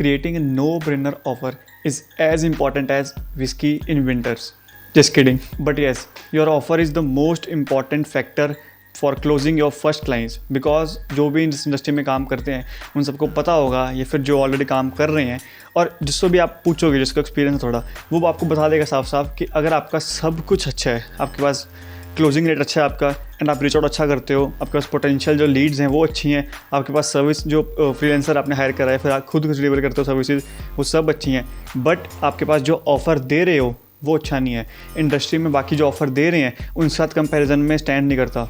creating a no-brainer offer is as important as whiskey in winters. Just kidding. But yes, your offer is the most important factor for closing your first clients, because जो भी इस industry में काम करते हैं उन सबको पता होगा, या फिर जो ऑलरेडी काम कर रहे हैं, और जिसको भी आप पूछोगे, जिसका एक्सपीरियंस है थोड़ा, वो आपको बता देगा साफ साफ कि अगर आपका सब कुछ अच्छा है, आपके पास क्लोजिंग रेट अच्छा है आपका, एंड आप रीच आउट अच्छा करते हो, आपके पास पोटेंशियल जो लीड्स हैं वो अच्छी हैं, आपके पास सर्विस जो फ्रीलांसर आपने हायर करा है, फिर आप खुद डिलीवर करते हो सर्विसेज, वो सब अच्छी हैं, बट आपके पास जो ऑफ़र दे रहे हो वो अच्छा नहीं है, इंडस्ट्री में बाकी जो ऑफ़र दे रहे हैं उन साथ कंपैरिजन में स्टैंड नहीं करता,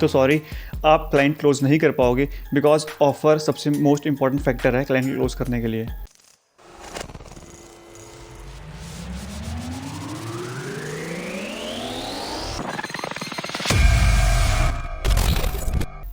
तो सॉरी, आप क्लाइंट क्लोज नहीं कर पाओगे, बिकॉज ऑफ़र सबसे मोस्ट इंपॉर्टेंट फैक्टर है क्लाइंट क्लोज करने के लिए।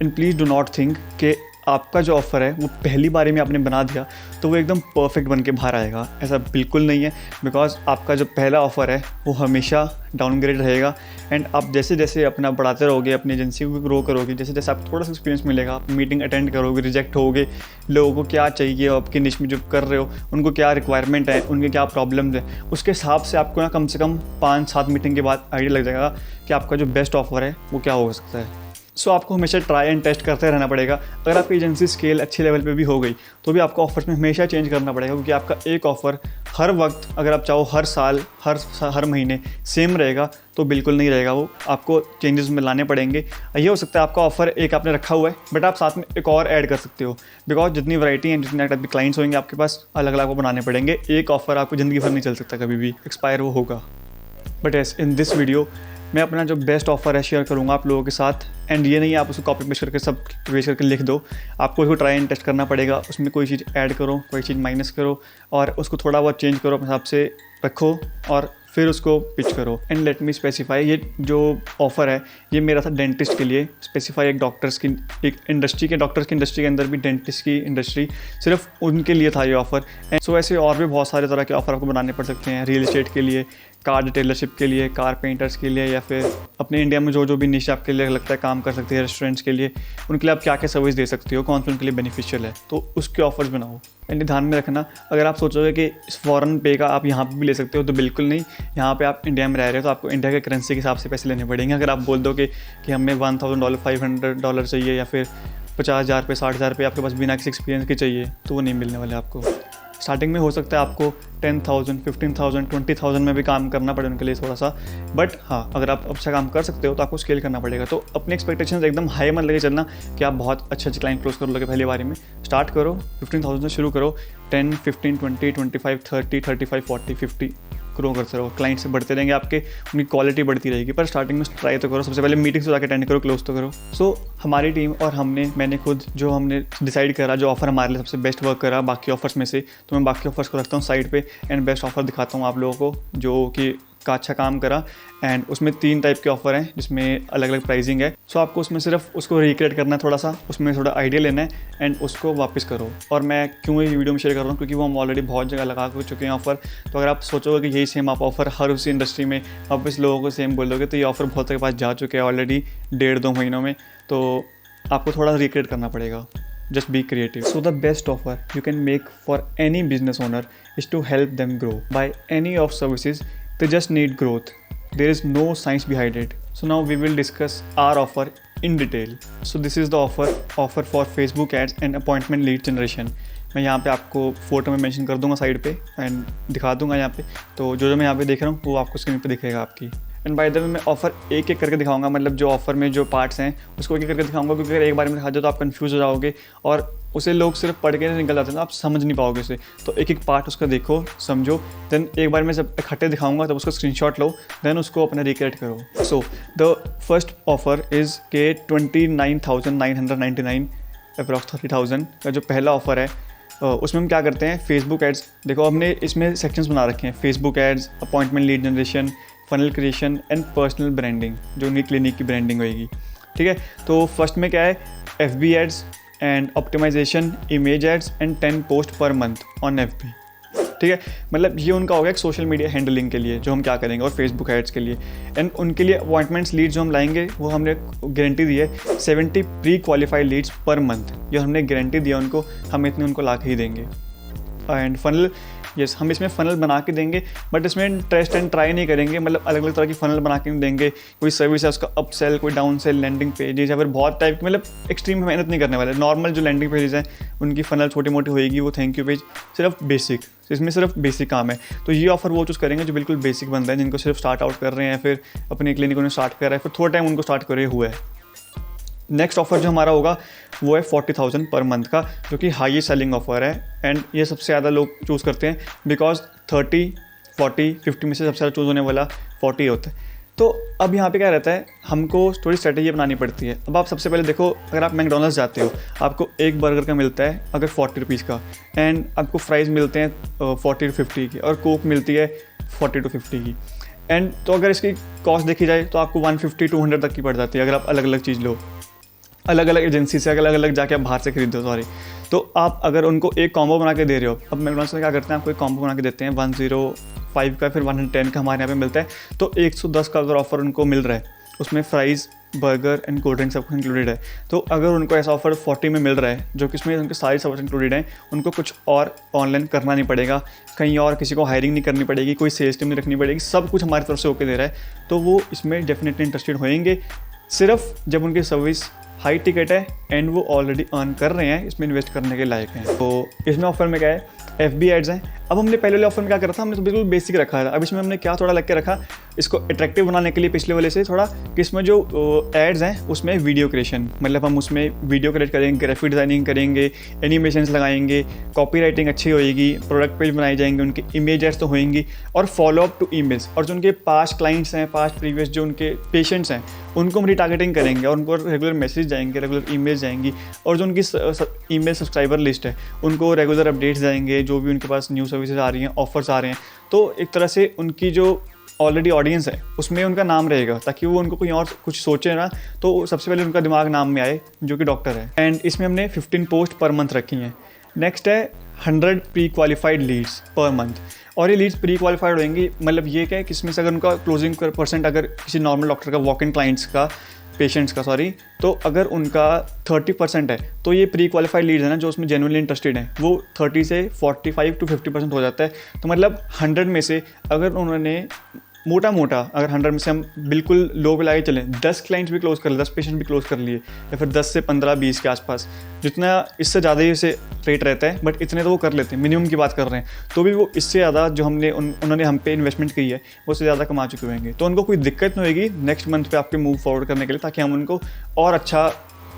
And please do not think कि आपका जो ऑफ़र है वो पहली बारी में आपने बना दिया तो वो एकदम परफेक्ट बन के बाहर आएगा, ऐसा बिल्कुल नहीं है, बिकॉज आपका जो पहला ऑफ़र है वो हमेशा डाउनग्रेड रहेगा, एंड आप जैसे जैसे अपना बढ़ाते रहोगे, अपनी एजेंसी को ग्रो करोगे, जैसे जैसे आपको थोड़ा सा एक्सपीरियंस मिलेगा, आप मीटिंग अटेंड करोगे, रिजेक्ट होगे, लोगों को क्या चाहिए, आपकी निश में जो कर रहे हो उनको क्या रिक्वायरमेंट है, उनके क्या प्रॉब्लम्स हैं, उसके हिसाब से आपको ना कम से कम 5-7 मीटिंग के बाद आइडिया लग जाएगा कि आपका जो बेस्ट ऑफ़र है वो क्या हो सकता है। सो आपको हमेशा ट्राई एंड टेस्ट करते रहना पड़ेगा। अगर आपकी एजेंसी स्केल अच्छे लेवल पे भी हो गई तो भी आपको ऑफर्स में हमेशा चेंज करना पड़ेगा, क्योंकि आपका एक ऑफ़र हर वक्त, अगर आप चाहो हर साल, हर महीने सेम रहेगा तो बिल्कुल नहीं रहेगा, वो आपको चेंजेस में लाने पड़ेंगे। ये हो सकता है आपका ऑफ़र एक आपने रखा हुआ है, बट आप साथ में एक और ऐड कर सकते हो, बिकॉज जितनी वैरायटी एंड जितने टाइप के क्लाइंट्स होंगे आपके पास, अलग अलग आपको बनाने पड़ेंगे। एक ऑफ़र आपको ज़िंदगी भर नहीं चल सकता, कभी भी एक्सपायर वो होगा। But yes, in this video मैं अपना जो बेस्ट ऑफ़र है शेयर करूँगा आप लोगों के साथ, एंड ये नहीं आप उसको कॉपी पेस्ट करके सब पेस्ट करके लिख दो, आपको उसको ट्राई एंड टेस्ट करना पड़ेगा, उसमें कोई चीज़ ऐड करो, कोई चीज़ माइनस करो, और उसको थोड़ा बहुत चेंज करो, अपने हिसाब से रखो, और फिर उसको पिच करो। एंड लेट मी स्पेसिफाई, ये जो ऑफ़र है ये मेरा था डेंटिस्ट के लिए स्पेसिफाई, एक डॉक्टर्स की, एक इंडस्ट्री के, डॉक्टर्स की इंडस्ट्री के अंदर भी डेंटिस्ट की इंडस्ट्री, सिर्फ उनके लिए था ये ऑफ़र। एंड सो ऐसे और भी बहुत सारे तरह के ऑफ़र आपको बनाने पड़ सकते हैं, रियल एस्टेट के लिए, कार डिटेलरशिप के लिए, कार पेंटर्स के लिए, या फिर अपने इंडिया में जो भी निश आपके लिए लगता है काम कर सकते हैं, रेस्टोरेंट्स के लिए, उनके लिए आप क्या क्या सर्विस दे सकते हो, कौन सा उनके लिए बेनिफिशियल है, तो उसके ऑफर्स बनाओ। एंड ध्यान में रखना, अगर आप सोचोगे कि इस फॉरेन पे का आप यहाँ पे भी ले सकते हो, तो बिल्कुल नहीं, यहाँ पे आप इंडिया में रह रहे हो तो आपको इंडिया के करेंसी के हिसाब से पैसे लेने पड़ेंगे। अगर आप बोल दो कि हमें $1,000 $500 चाहिए, या फिर 50,000 पे 60,000 पे आपके पास बिना किसी एक्सपीरियंस के चाहिए, तो वो नहीं मिलने वाले आपको। स्टार्टिंग में हो सकता है आपको 10,000, 15,000, 20,000 में भी काम करना पड़े उनके लिए थोड़ा सा, बट हाँ, अगर आप अच्छा काम कर सकते हो तो आपको स्केल करना पड़ेगा। तो अपनी एक्सपेक्टेशंस एकदम हाई मत लेके चलना कि आप बहुत अच्छे क्लाइंट क्लोज कर लोगे पहली बारी में। स्टार्ट करो 15,000 से, शुरू करो 10, 15, 20, 25, 30, 35, 40, 50 ग्रो करते रहो, क्लाइंट से बढ़ते रहेंगे आपके, उनकी क्वालिटी बढ़ती रहेगी, पर स्टार्टिंग में ट्राई तो करो, सबसे पहले मीटिंग्स तो जाकर अटेंड करो, क्लोज तो करो। सो हमारी टीम और मैंने खुद जो हमने डिसाइड करा, जो ऑफर हमारे लिए सबसे बेस्ट वर्क करा बाकी ऑफर्स में से, तो मैं बाकी ऑफर्स को रखता हूँ साइड पे, एंड बेस्ट ऑफर दिखाता हूँ आप लोगों को जो कि का अच्छा काम करा। एंड उसमें 3 टाइप के ऑफ़र हैं जिसमें अलग अलग प्राइसिंग है। सो आपको उसमें सिर्फ उसको रिक्रिएट करना है, थोड़ा सा उसमें थोड़ा आइडिया लेना है एंड उसको वापस करो। और मैं क्यों ये वीडियो में शेयर कर रहा हूँ, क्योंकि वो हम ऑलरेडी बहुत जगह लगा चुके हैं ऑफ़र। तो अगर आप सोचोगे कि यही सेम आप ऑफ़र हर उसी इंडस्ट्री में वापस लोगों को सेम बोलोगे, तो ये ऑफ़र बहुत के पास जा चुके हैं ऑलरेडी 1.5-2 महीनों में, तो आपको थोड़ा रिक्रिएट करना पड़ेगा। Just be creative. So the best offer you can make for any business owner is to help them grow. By any of services, they just need growth. There is no science behind it. So now we will discuss our offer in detail. So this is the offer for Facebook ads and appointment lead generation. मैं यहाँ पे आपको photo में mention कर दूंगा side पे and दिखा दूंगा यहाँ पे, तो जो मैं यहाँ पे देख रहा हूँ वो आपको स्क्रीन पे दिखेगा आपकी। एंड बाय द वे मैं ऑफ़र एक एक करके दिखाऊंगा, मतलब जो ऑफ़र में जो पार्ट्स हैं उसको एक एक करके दिखाऊंगा, क्योंकि अगर एक बार में दिखा दो तो आप कंफ्यूज हो जाओगे और उसे लोग सिर्फ पढ़ के निकल जाते हैं, तो आप समझ नहीं पाओगे उसे। तो एक एक पार्ट उसका देखो, समझो, देन एक बार मैं जब इकट्ठे दिखाऊंगा तब उसका स्क्रीनशॉट लो, देन उसको अपने रिक्रिएट करो। So the first offer is के 29,999 अप्रॉक्स 30,000 का जो पहला ऑफ़र है, उसमें हम क्या करते हैं, फेसबुक एड्स। देखो हमने इसमें सेक्शंस बना रखे हैं, Facebook ads, appointment lead generation, funnel creation and personal branding, जो उनकी क्लिनिक की ब्रांडिंग होगी। ठीक है, तो फर्स्ट में क्या है, FB ads and optimisation, image ads and 10 post per month on FB। ठीक है, मतलब ये उनका हो गया एक सोशल मीडिया हैंडलिंग के लिए जो हम क्या करेंगे, और फेसबुक एड्स के लिए। एंड उनके लिए अपॉइंटमेंट्स लीड जो हम लाएंगे वो हमने गारंटी दी है 70 pre qualified leads per month, जो हमने गारंटी दिया उनको, हम इतने उनको ला के ही देंगे। एंड फनल, यस हम इसमें फ़नल बना के देंगे, बट इसमें टेस्ट एंड ट्राई नहीं करेंगे, मतलब अलग अलग तरह की फ़नल बना के नहीं देंगे। कोई सर्विस है उसका अप सेल, कोई डाउन सेल, लैंडिंग पेजेस या फिर बहुत टाइप की, मतलब एक्सट्रीम मेहनत नहीं करने वाले। नॉर्मल जो लैंडिंग पेजेस हैं उनकी फ़नल छोटी मोटी होएगी, वो थैंक यू पेज, सिर्फ बेसिक, इसमें सिर्फ बेसिक काम है। तो ये ऑफर वो चूज़ करेंगे जो बिल्कुल बेसिक बंदा है, जिनको सिर्फ स्टार्ट आउट कर रहे हैं, फिर अपनी क्लिनिक उन्हें स्टार्ट कर रहा है, फिर थोड़ा टाइम उनको स्टार्ट करे हुए है। नेक्स्ट ऑफर जो हमारा होगा वो है 40,000 पर मंथ का, जो कि हाईएस्ट सेलिंग ऑफर है। एंड ये सबसे ज़्यादा लोग चूज़ करते हैं बिकॉज 30, 40, 50 में से सबसे ज़्यादा चूज़ होने वाला 40 होता है। तो अब यहाँ पे क्या रहता है, हमको थोड़ी स्ट्रेटेजी बनानी पड़ती है। अब आप सबसे पहले देखो, अगर आप मैकडॉनल्ड्स जाते हो, आपको एक बर्गर का मिलता है अगर 40 रुपीज़ का, एंड आपको फ्राइज़ मिलते हैं 40 to 50 की, और कोक मिलती है 40 to 50 की। एंड तो अगर इसकी कॉस्ट देखी जाए तो आपको 150-200 तक की पड़ जाती है अगर आप अलग अलग चीज़ लो, अलग अलग एजेंसी से, अलग अलग जाके आप बाहर से खरीदो, सॉरी। तो आप अगर उनको एक कॉम्बो बना के दे रहे हो, अब मैकडॉनल्ड्स में क्या करते हैं, आपको एक कॉम्बो बना के देते हैं 105 का, फिर 110 का हमारे यहाँ पे मिलता है। तो 110 का अगर ऑफर उनको मिल रहा है, उसमें fries, burger and cold drink सब कुछ इंक्लूडेड है। तो अगर उनको ऐसा ऑफर 40 में मिल रहा है, जो कि इसमें उनके सारी सर्विस इंक्लूडेड हैं, उनको कुछ और ऑनलाइन करना नहीं पड़ेगा, कहीं और किसी को हायरिंग नहीं करनी पड़ेगी, कोई सेल्स टीम नहीं रखनी पड़ेगी, सब कुछ हमारी तरफ से होकर दे रहा है, तो वो इसमें डेफिनेटली इंटरेस्टेड होएंगे। सिर्फ जब उनकी सर्विस हाई टिकट है एंड वो ऑलरेडी अर्न कर रहे हैं, इसमें इन्वेस्ट करने के लायक हैं। तो इसमें ऑफर में क्या है, FB एड्स हैं। अब हमने पहले वाले ऑफर में क्या करा था, हमने तो बिल्कुल बेसिक रखा था। अब इसमें हमने क्या थोड़ा लग के रखा, इसको अट्रैक्टिव बनाने के लिए पिछले वाले से थोड़ा, कि इसमें जो एड्स हैं उसमें वीडियो क्रिएशन, मतलब हम उसमें वीडियो क्रिएट करेंगे, ग्राफिक डिज़ाइनिंग करेंगे, एनिमेशंस लगाएंगे, कॉपी राइटिंग अच्छी होएगी, प्रोडक्ट पेज बनाए जाएंगे, उनके इमेज एड्स तो होएंगी, और फॉलोअप टू ईमेल्स। और जो उनके पास्ट क्लाइंट्स हैं, पास्ट प्रीवियस जो उनके पेशेंट्स हैं, उनको हम रिटारगेटिंग करेंगे और उनको रेगुलर मैसेज जाएंगे, रेगुलर ईमेल्स जाएंगी, और जो उनकी ईमेल सब्सक्राइबर लिस्ट है उनको रेगुलर अपडेट्स जाएंगे, जो भी उनके पास न्यू सर्विसेज आ रही हैं, ऑफर्स आ रहे हैं। तो एक तरह से उनकी जो ऑलरेडी ऑडियंस है उसमें उनका नाम रहेगा, ताकि वो उनको कोई और कुछ सोचे ना, तो सबसे पहले उनका दिमाग नाम में आए, जो कि डॉक्टर है। एंड इसमें हमने 15 पोस्ट पर मंथ रखी हैं। नेक्स्ट है 100 pre qualified leads per month, और ये लीड्स प्री क्वालिफाइड होंगी, मतलब ये क्या है कि इसमें से अगर उनका क्लोजिंग परसेंट, अगर किसी नॉर्मल डॉक्टर का, वॉक इन क्लाइंट्स का, पेशेंट्स का सॉरी, तो अगर उनका 30% है, तो ये प्री क्वालिफाइड लीड्स है ना, जो उसमें जेन्युइनली इंटरेस्टेड हैं, वो 30 से 45 to 50% हो जाता है। तो मतलब 100 में से अगर उन्होंने मोटा मोटा, अगर 100 में से हम बिल्कुल लो पे लाके चलें, 10 क्लाइंट्स भी क्लोज कर लिए, 10 पेशेंट भी क्लोज कर लिए, या फिर 10 से 15-20 के आसपास, जितना इससे ज़्यादा ही इसे रेट रहता है, बट इतने तो वो कर लेते हैं, मिनिमम की बात कर रहे हैं, तो भी वो इससे ज़्यादा जो हमने उन्होंने हम पे इन्वेस्टमेंट की है वो उससे ज़्यादा कमा चुके होंगे। तो उनको कोई दिक्कत नहीं होगी नेक्स्ट मंथ पे आपके मूव फॉरवर्ड करने के लिए, ताकि हम उनको और अच्छा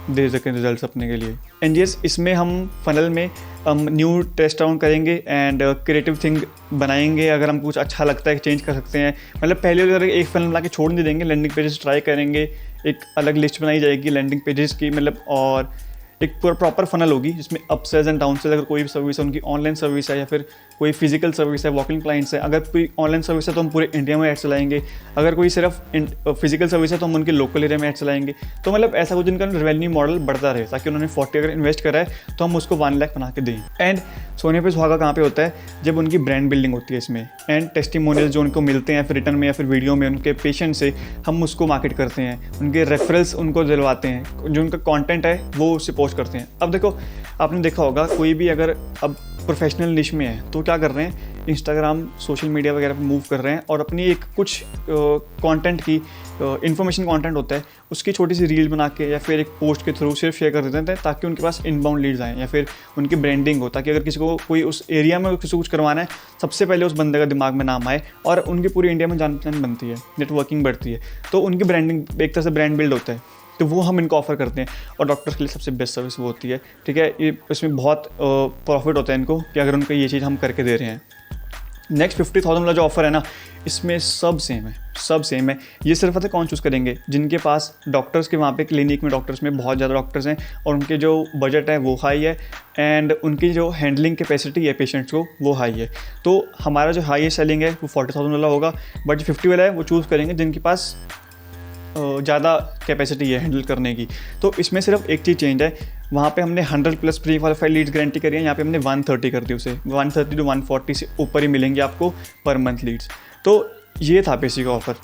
दे सकें रिजल्ट्स अपने के लिए। एंड यस, इसमें हम फनल में हम न्यू टेस्ट राउंड करेंगे एंड क्रिएटिव थिंग बनाएंगे। अगर हमको कुछ अच्छा लगता है चेंज कर सकते हैं, मतलब पहले अगर एक फनल बना के छोड़ नहीं देंगे, लैंडिंग पेजेस ट्राई करेंगे, एक अलग लिस्ट बनाई जाएगी लैंडिंग पेजेस की, मतलब, और एक पूरा प्रॉपर फनल होगी जिसमें up sales and down sales, अगर कोई भी सर्विस है, उनकी ऑनलाइन सर्विस है या फिर कोई फिजिकल सर्विस है, वॉकिंग क्लाइंट्स है। अगर कोई ऑनलाइन सर्विस है तो हम पूरे इंडिया में ऐड चलाएंगे, अगर कोई सिर्फ फिजिकल सर्विस है तो हम उनके लोकल एरिया में ऐड चलाएंगे। तो मतलब ऐसा कुछ इनका रेवेन्यू मॉडल बढ़ता रहे, ताकि उन्होंने 40 अगर इन्वेस्ट करा है तो हम उसको 1 लाख बना के दें। एंड सोने पे सुहागा कहाँ पे होता है, जब उनकी ब्रांड बिल्डिंग होती है इसमें, एंड टेस्टिमोनियल जो उनको मिलते हैं फिर रिटर्न में या फिर वीडियो में उनके पेशेंट से, हम उसको मार्केट करते हैं, उनके रेफरेंस उनको दिलवाते हैं, जो उनका कंटेंट है वो उससे पोस्ट करते हैं। अब देखो, आपने देखा होगा कोई भी अगर अब प्रोफेशनल निश में है तो क्या कर रहे हैं, इंस्टाग्राम, सोशल मीडिया वगैरह पे मूव कर रहे हैं और अपनी एक कुछ कंटेंट की इन्फॉर्मेशन कंटेंट होता है, उसकी छोटी सी रील बना के या फिर एक पोस्ट के थ्रू सिर्फ शेयर कर देते हैं, ताकि उनके पास इनबाउंड लीड्स आएँ या फिर उनकी ब्रांडिंग हो, ताकि अगर किसी को कोई उस एरिया में किसी को कुछ करवाना है, सबसे पहले उस बंदे का दिमाग में नाम आए और उनकी पूरी इंडिया में जान पहचान बनती है, नेटवर्किंग बढ़ती है, तो उनकी ब्रांडिंग एक तरह से ब्रांड बिल्ड होता है। तो वो हम इनको ऑफर करते हैं, और डॉक्टर्स के लिए सबसे बेस्ट सर्विस वो होती है। ठीक है, ये इसमें बहुत प्रॉफिट होता है इनको, कि अगर उनको ये चीज़ हम करके दे रहे हैं। नेक्स्ट 50,000 वाला जो ऑफर है ना, इसमें सब सेम है, सब सेम है। ये सिर्फ पता है कौन चूज़ करेंगे, जिनके पास डॉक्टर्स के वहाँ पे क्लिनिक में डॉक्टर्स में बहुत ज़्यादा डॉक्टर्स हैं और उनके जो बजट है वो हाई है, एंड उनकी जो हैंडलिंग कैपेसिटी है पेशेंट्स को वो हाई है। तो हमारा जो हाईएस्ट सेलिंग है वो 40,000 वाला होगा, बट जो 50 वाला है वो चूज़ करेंगे जिनके पास ज़्यादा कैपेसिटी है हैंडल करने की। तो इसमें सिर्फ एक चीज़ चेंज है, वहाँ पे हमने 100+ प्री क्वालिफाइड लीड्स गारंटी करी है, यहाँ पे हमने 130 कर दी, उसे 130 to 140 से ऊपर ही मिलेंगे आपको पर मंथ लीड्स। तो ये था बेसिक ऑफर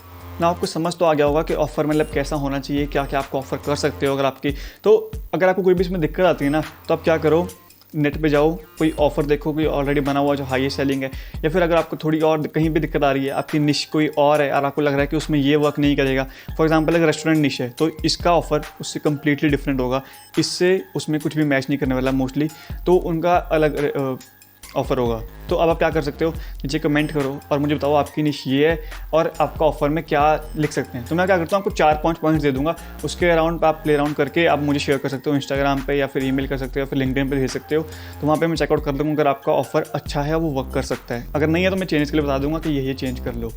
ना। आपको समझ तो आ गया होगा कि ऑफ़र मतलब कैसा होना चाहिए, क्या क्या आपको ऑफ़र कर सकते हो। अगर आपकी, तो अगर आपको कोई भी इसमें दिक्कत आती है ना, तो आप क्या करो, नेट पे जाओ, कोई ऑफ़र देखो, कोई ऑलरेडी बना हुआ जो हाईएस्ट सेलिंग है, या फिर अगर आपको थोड़ी और कहीं भी दिक्कत आ रही है, आपकी निश कोई और है और आपको लग रहा है कि उसमें ये वर्क नहीं करेगा, फॉर एग्जांपल अगर रेस्टोरेंट निश है तो इसका ऑफ़र उससे कम्प्लीटली डिफरेंट होगा, इससे उसमें कुछ भी मैच नहीं करने वाला मोस्टली, तो उनका अलग ऑफ़र होगा। तो अब आप क्या कर सकते हो, नीचे कमेंट करो और मुझे बताओ आपकी निश ये है और आपका ऑफ़र में क्या लिख सकते हैं। तो मैं क्या करता हूँ, आपको 4-5 पॉइंट्स दे दूँगा, उसके अराउंड आप प्ले अराउंड करके आप मुझे शेयर कर सकते हो इंस्टाग्राम पे, या फिर ईमेल कर सकते हो, या फिर लिंक्डइन पे भेज सकते हो। तो वहाँ पे मैं चेकआउट कर लूँगा अगर आपका ऑफ़र अच्छा है, वो वर्क कर सकता है। अगर नहीं है तो मैं चेंज के लिए बता दूँगा कि ये चेंज कर लो।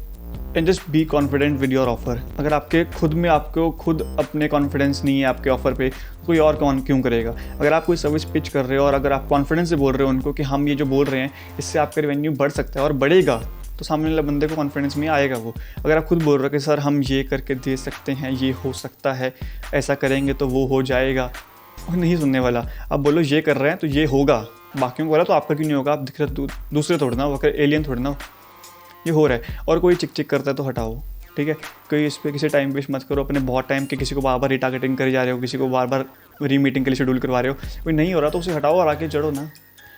And just be confident with your offer. अगर आपके खुद में आपको खुद अपने कॉन्फिडेंस नहीं है आपके ऑफर पे, कोई और कौन क्यों करेगा। अगर आप कोई सर्विस पिच कर रहे हो और अगर आप कॉन्फिडेंस से बोल रहे हो उनको कि हम ये जो बोल रहे हैं इससे आपका रेवेन्यू बढ़ सकता है और बढ़ेगा, तो सामने वाले बंदे को कॉन्फिडेंस में आएगा वो। अगर आप खुद बोल रहे हो कि सर हम ये करके दे सकते हैं, ये हो सकता है, ऐसा करेंगे तो वो हो जाएगा, और नहीं सुनने वाला। आप बोलो ये कर रहे हैं तो ये होगा, बाकियों को बोला तो आपका क्यों नहीं होगा। आप दिख रहे दूसरे थोड़े ना, वो एलियन थोड़े ना, ये हो रहा है। और कोई चिक चिक करता है तो हटाओ, ठीक है। कोई इस पर किसी टाइम वेस्ट मत करो अपने बहुत टाइम के, किसी को बार बार रिटारगेटिंग करे जा रहे हो, किसी को बार बार रीमीटिंग के लिए शेड्यूल करवा रहे हो, कोई नहीं हो रहा तो उसे हटाओ और आगे चढ़ो ना।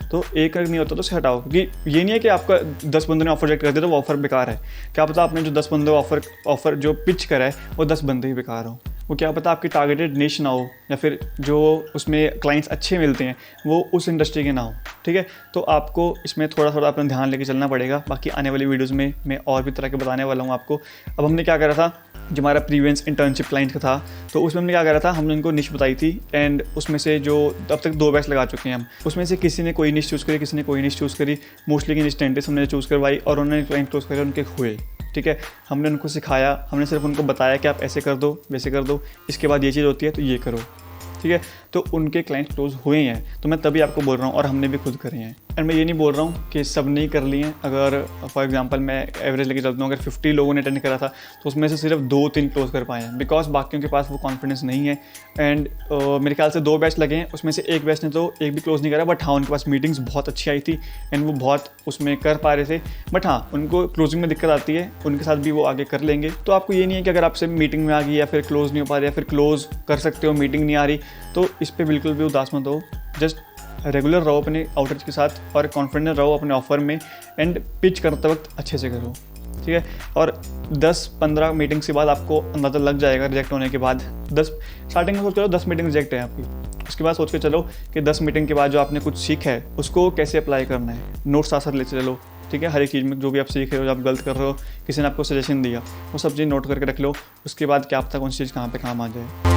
तो एक नहीं होता तो उसे हटाओ, क्योंकि ये नहीं है कि आपका 10 बंदों ने ऑफर रिजेक्ट कर दिया तो वो ऑफर बेकार है। क्या पता आपने जो 10 बंदों ऑफर जो पिच करा है वो 10 बंदे ही बेकार हो। वो क्या पता आपकी टारगेटेड निश ना हो, या फिर जो उसमें क्लाइंट्स अच्छे मिलते हैं वो उस इंडस्ट्री के ना हो, ठीक है। तो आपको इसमें थोड़ा थोड़ा अपना ध्यान लेके चलना पड़ेगा। बाकी आने वाली वीडियोज़ में मैं और भी तरह के बताने वाला हूँ आपको। अब हमने क्या करा था, जो हमारा प्रीवियस इंटर्नशिप क्लाइंट का था, तो उसमें हमने क्या करा था, हमने उनको निश बताई थी एंड उसमें से जो अब तक 2 बैच लगा चुके हैं हम, उसमें से किसी ने कोई निश चूज़ करी, किसी ने कोई निश चूज़ करी। मोस्टली की निश टेंटिस हमने चूज़ करवाई और उन्होंने क्लाइंट क्लोज करे, उनके हुए, ठीक है। हमने उनको सिखाया, हमने सिर्फ उनको बताया कि आप ऐसे कर दो, वैसे कर दो, इसके बाद ये चीज़ होती है तो ये करो, ठीक है। तो उनके क्लाइंट क्लोज हुए हैं, तो मैं तभी आपको बोल रहा हूँ, और हमने भी खुद करे हैं। एंड मैं ये नहीं बोल रहा हूँ कि सब नहीं कर लिए हैं। अगर फॉर एग्जांपल मैं एवरेज लेके चलता हूँ, अगर 50 लोगों ने अटेंड करा था तो उसमें से सिर्फ 2-3 क्लोज कर पाए हैं, बिकॉज बाकियों के पास वो कॉन्फिडेंस नहीं है। एंड मेरे ख्याल से 2 बैच लगे हैं, उसमें से एक बैच ने तो एक भी क्लोज नहीं करा, बट हाँ उनके पास मीटिंग्स बहुत अच्छी आई थी एंड वो बहुत उसमें कर पा रहे थे। बट हाँ उनको क्लोजिंग में दिक्कत आती है, उनके साथ भी वो आगे कर लेंगे। तो आपको ये नहीं है कि अगर आपसे मीटिंग में आ गई या फिर क्लोज नहीं हो पा रही, या फिर क्लोज कर सकते हो मीटिंग नहीं आ रही, तो इस पर बिल्कुल भी उदास मत हो। जस्ट रेगुलर रहो अपने आउटरीच के साथ और कॉन्फिडेंट रहो अपने ऑफर में, एंड पिच करते वक्त अच्छे से करो, ठीक है। और 10-15 मीटिंग्स के बाद आपको अंदाज़ा लग जाएगा रिजेक्ट होने के बाद। 10 स्टार्टिंग में सोच चलो 10 मीटिंग रिजेक्ट है आपकी, उसके बाद सोच के चलो कि 10 मीटिंग के बाद जो आपने कुछ सीखा है उसको कैसे अप्लाई करना है। नोट्स साथ साथ लेते चलो, ठीक है। हर एक चीज़ में जो भी आप सीख रहे हो, जो आप गलत कर रहे हो, किसी ने आपको सजेशन दिया, वो सब चीज़ नोट करके रख लो। उसके बाद क्या पता कौन सी चीज़ कहाँ पे काम आ जाए।